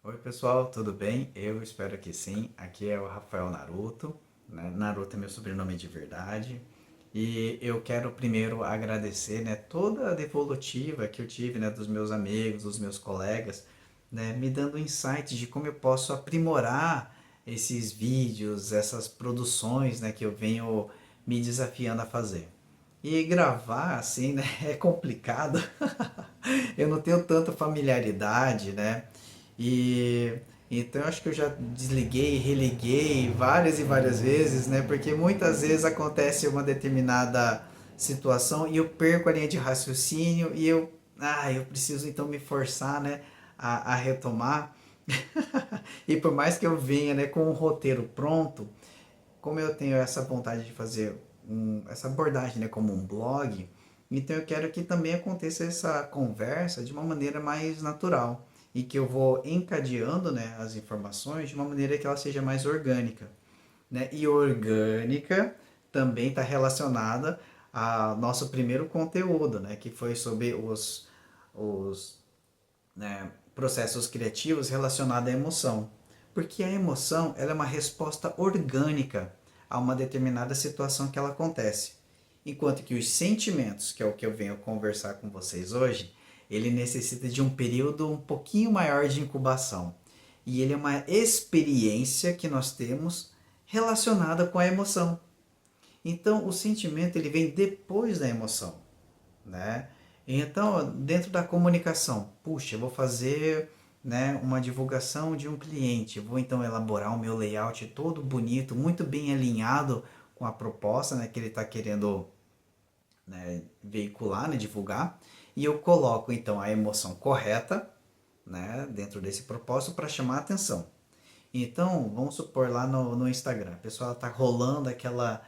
Oi pessoal, tudo bem? Eu espero que sim. Aqui é o Rafael Naruto, né? Naruto é meu sobrenome de verdade. E eu quero primeiro agradecer, né, toda a devolutiva que eu tive, né, dos meus amigos, dos meus colegas, né, me dando insights de como eu posso aprimorar esses vídeos, essas produções, né, que eu venho me desafiando a fazer. E gravar assim, né, é complicado. Eu não tenho tanta familiaridade, né? E então eu acho que eu já desliguei, religuei várias e várias vezes, né? Porque muitas vezes acontece uma determinada situação e eu perco a linha de raciocínio e eu preciso então me forçar, né, a retomar. E por mais que eu venha, né, com um roteiro pronto, como eu tenho essa vontade de fazer essa abordagem, né, como um blog, então eu quero que também aconteça essa conversa de uma maneira mais natural e que eu vou encadeando, né, as informações de uma maneira que ela seja mais orgânica, né? E orgânica também está relacionada ao nosso primeiro conteúdo, né, que foi sobre os né, processos criativos relacionados à emoção. Porque a emoção ela é uma resposta orgânica a uma determinada situação que ela acontece. Enquanto que os sentimentos, que é o que eu venho conversar com vocês hoje, ele necessita de um período um pouquinho maior de incubação. E ele é uma experiência que nós temos relacionada com a emoção. Então, o sentimento ele vem depois da emoção, né? Então, dentro da comunicação, puxa, eu vou fazer, né, uma divulgação de um cliente, eu vou então elaborar o meu layout todo bonito, muito bem alinhado com a proposta, né, que ele está querendo, né, veicular, né, divulgar, e eu coloco então a emoção correta, né, dentro desse propósito para chamar a atenção. Então, vamos supor lá no Instagram, a pessoa está rolando aquela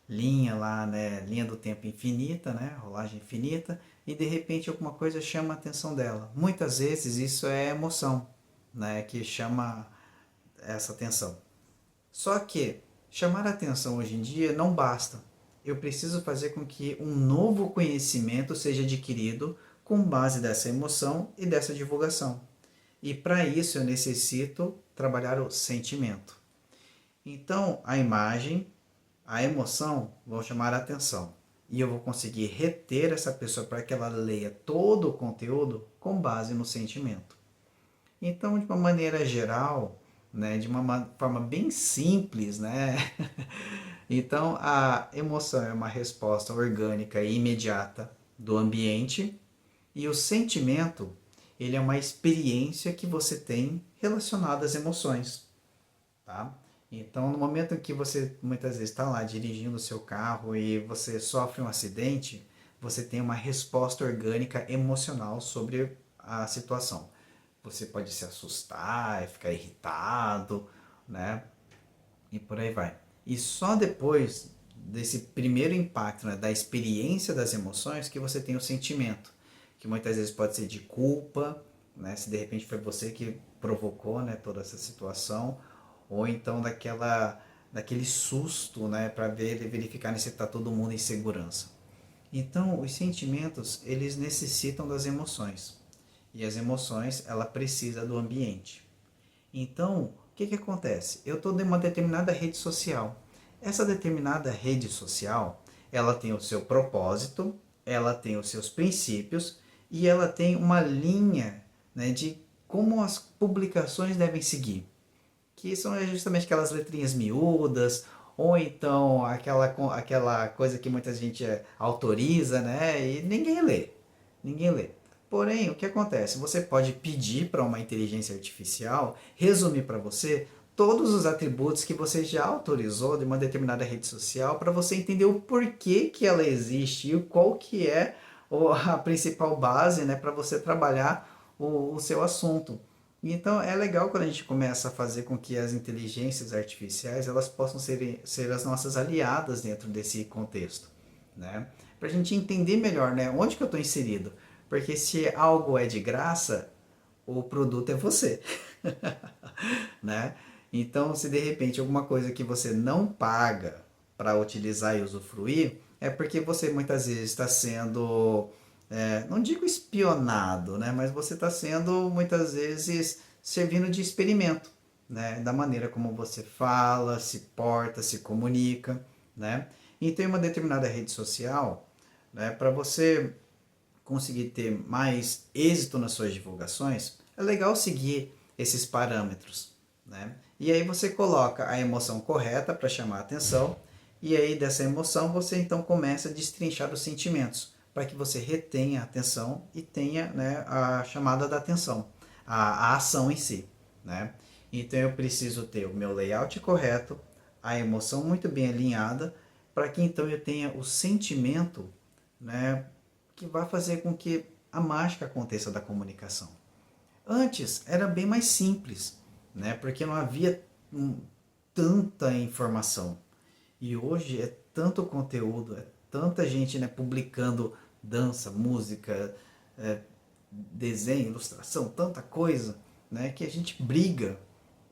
linha lá, né, linha do tempo infinita, né, rolagem infinita, e de repente alguma coisa chama a atenção dela. Muitas vezes isso é emoção, né, que chama essa atenção. Só que chamar a atenção hoje em dia não basta. Eu preciso fazer com que um novo conhecimento seja adquirido com base dessa emoção e dessa divulgação. E para isso eu necessito trabalhar o sentimento. Então, a imagem, a emoção vão chamar a atenção. E eu vou conseguir reter essa pessoa para que ela leia todo o conteúdo com base no sentimento. Então, de uma maneira geral, né, de uma forma bem simples, né? Então, a emoção é uma resposta orgânica e imediata do ambiente e o sentimento, ele é uma experiência que você tem relacionada às emoções, tá? Então, no momento em que você muitas vezes está lá dirigindo o seu carro e você sofre um acidente, você tem uma resposta orgânica emocional sobre a situação. Você pode se assustar, ficar irritado, né? E por aí vai. E só depois desse primeiro impacto, né, da experiência das emoções, que você tem o sentimento, que muitas vezes pode ser de culpa, né, se de repente foi você que provocou, né, toda essa situação, ou então daquele susto, né, para verificar, né, se está todo mundo em segurança. Então, os sentimentos, eles necessitam das emoções. E as emoções, ela precisa do ambiente. Então, o que, que acontece? Eu estou em uma determinada rede social. Essa determinada rede social, ela tem o seu propósito, ela tem os seus princípios e ela tem uma linha, né, de como as publicações devem seguir, que são justamente aquelas letrinhas miúdas, ou então aquela coisa que muita gente autoriza, né? E ninguém lê. Ninguém lê. Porém, o que acontece? Você pode pedir para uma inteligência artificial resumir para você todos os atributos que você já autorizou de uma determinada rede social para você entender o porquê que ela existe e qual que é a principal base, né, para você trabalhar o seu assunto. Então é legal quando a gente começa a fazer com que as inteligências artificiais elas possam ser as nossas aliadas dentro desse contexto, né? Para a gente entender melhor, né, onde que eu estou inserido. Porque se algo é de graça, o produto é você, né? Então, se de repente alguma coisa que você não paga para utilizar e usufruir, é porque você muitas vezes está sendo, não digo espionado, né? Mas você está sendo muitas vezes servindo de experimento, né? Da maneira como você fala, se porta, se comunica, né? Então, em uma determinada rede social, né, para você conseguir ter mais êxito nas suas divulgações, é legal seguir esses parâmetros, né? E aí você coloca a emoção correta para chamar a atenção, e aí dessa emoção você então começa a destrinchar os sentimentos, para que você retenha a atenção e tenha, né, a chamada da atenção, a ação em si, né? Então eu preciso ter o meu layout correto, a emoção muito bem alinhada, para que então eu tenha o sentimento, né, que vai fazer com que a mágica aconteça da comunicação. Antes era bem mais simples, né? Porque não havia tanta informação. E hoje é tanto conteúdo, é tanta gente, né, publicando dança, música, é, desenho, ilustração, tanta coisa, né, que a gente briga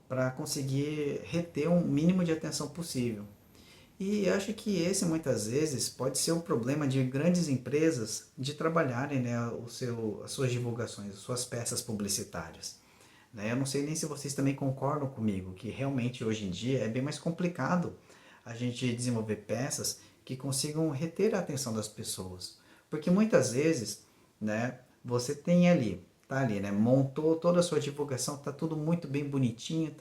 para conseguir reter um mínimo de atenção possível. E acho que esse muitas vezes pode ser o problema de grandes empresas de trabalharem, né, as suas divulgações, as suas peças publicitárias. Né? Eu não sei nem se vocês também concordam comigo, que realmente hoje em dia é bem mais complicado a gente desenvolver peças que consigam reter a atenção das pessoas. Porque muitas vezes, né, você tem ali, tá ali, né, montou toda a sua divulgação, tá tudo muito bem bonitinho,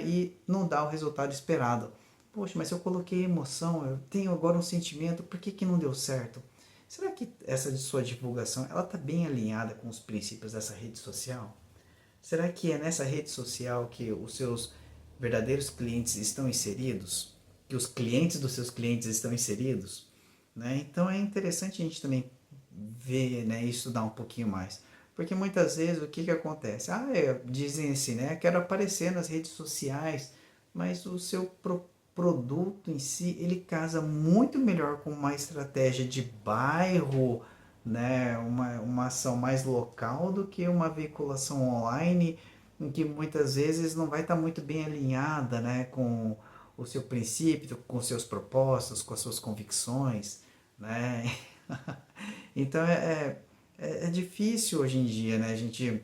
e não dá o resultado esperado. Poxa, mas eu coloquei emoção, eu tenho agora um sentimento, por que não deu certo? Será que essa sua divulgação, ela tá bem alinhada com os princípios dessa rede social? Será que é nessa rede social que os seus verdadeiros clientes estão inseridos? Que os clientes dos seus clientes estão inseridos? Né? Então é interessante a gente também ver, né, e estudar um pouquinho mais. Porque muitas vezes o que acontece? Dizem assim, né? Quero aparecer nas redes sociais, mas o seu produto em si, ele casa muito melhor com uma estratégia de bairro, né, uma ação mais local do que uma veiculação online em que muitas vezes não vai estar muito bem alinhada, né, com o seu princípio, com seus propósitos, com as suas convicções, né? Então é difícil hoje em dia, né, a gente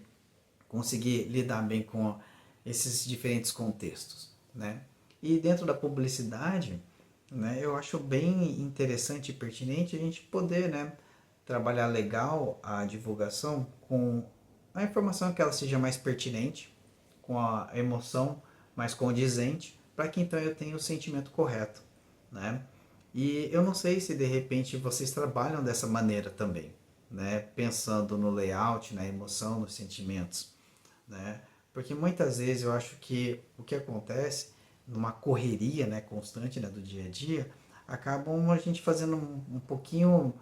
conseguir lidar bem com esses diferentes contextos, né? E dentro da publicidade, né, eu acho bem interessante e pertinente a gente poder, né, trabalhar legal a divulgação com a informação que ela seja mais pertinente, com a emoção mais condizente, para que então eu tenha o sentimento correto, né? E eu não sei se de repente vocês trabalham dessa maneira também, né? Pensando no layout, na emoção, nos sentimentos, né? Porque muitas vezes eu acho que o que acontece numa correria, né, constante, né, do dia a dia, acabam a gente fazendo um pouquinho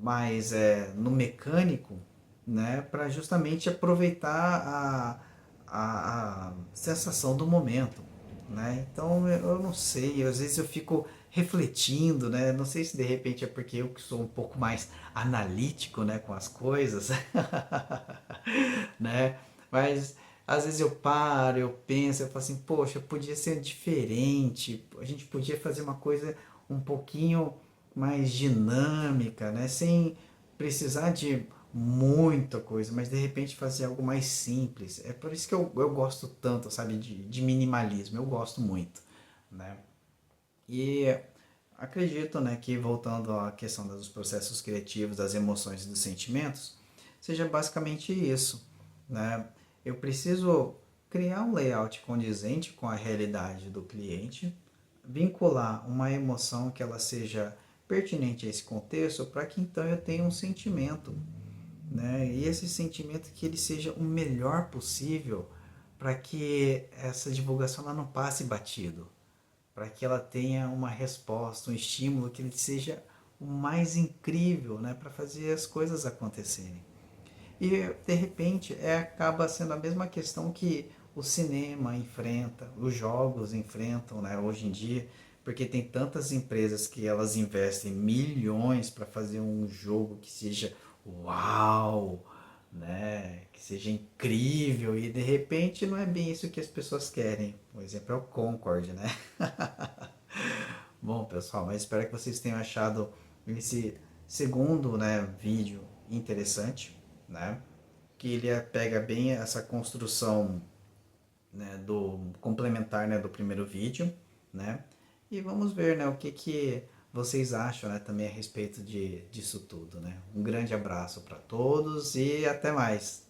mais no mecânico, né, para justamente aproveitar a sensação do momento, né? Então eu não sei, às vezes eu fico refletindo, né? Não sei se de repente é porque eu que sou um pouco mais analítico, né, com as coisas, né? Mas às vezes eu paro, eu penso, eu falo assim, poxa, podia ser diferente, a gente podia fazer uma coisa um pouquinho mais dinâmica, né? Sem precisar de muita coisa, mas de repente fazer algo mais simples. É por isso que eu gosto tanto, sabe, de minimalismo, eu gosto muito, né? E acredito, né, que voltando à questão dos processos criativos, das emoções e dos sentimentos, seja basicamente isso, né? Eu preciso criar um layout condizente com a realidade do cliente, vincular uma emoção que ela seja pertinente a esse contexto, para que então eu tenha um sentimento, né? E esse sentimento que ele seja o melhor possível para que essa divulgação ela não passe batido, para que ela tenha uma resposta, um estímulo que ele seja o mais incrível, né, para fazer as coisas acontecerem. E de repente acaba sendo a mesma questão que o cinema enfrenta, os jogos enfrentam, né, hoje em dia, porque tem tantas empresas que elas investem milhões para fazer um jogo que seja uau, né, que seja incrível e de repente não é bem isso que as pessoas querem. O exemplo é o Concorde, né? Bom, pessoal, mas espero que vocês tenham achado esse segundo, né, vídeo interessante, né? Que ele pega bem essa construção né, do complementar, né, do primeiro vídeo, né? E vamos ver, né, o que que vocês acham, né, também a respeito disso tudo, né? Um grande abraço para todos e até mais.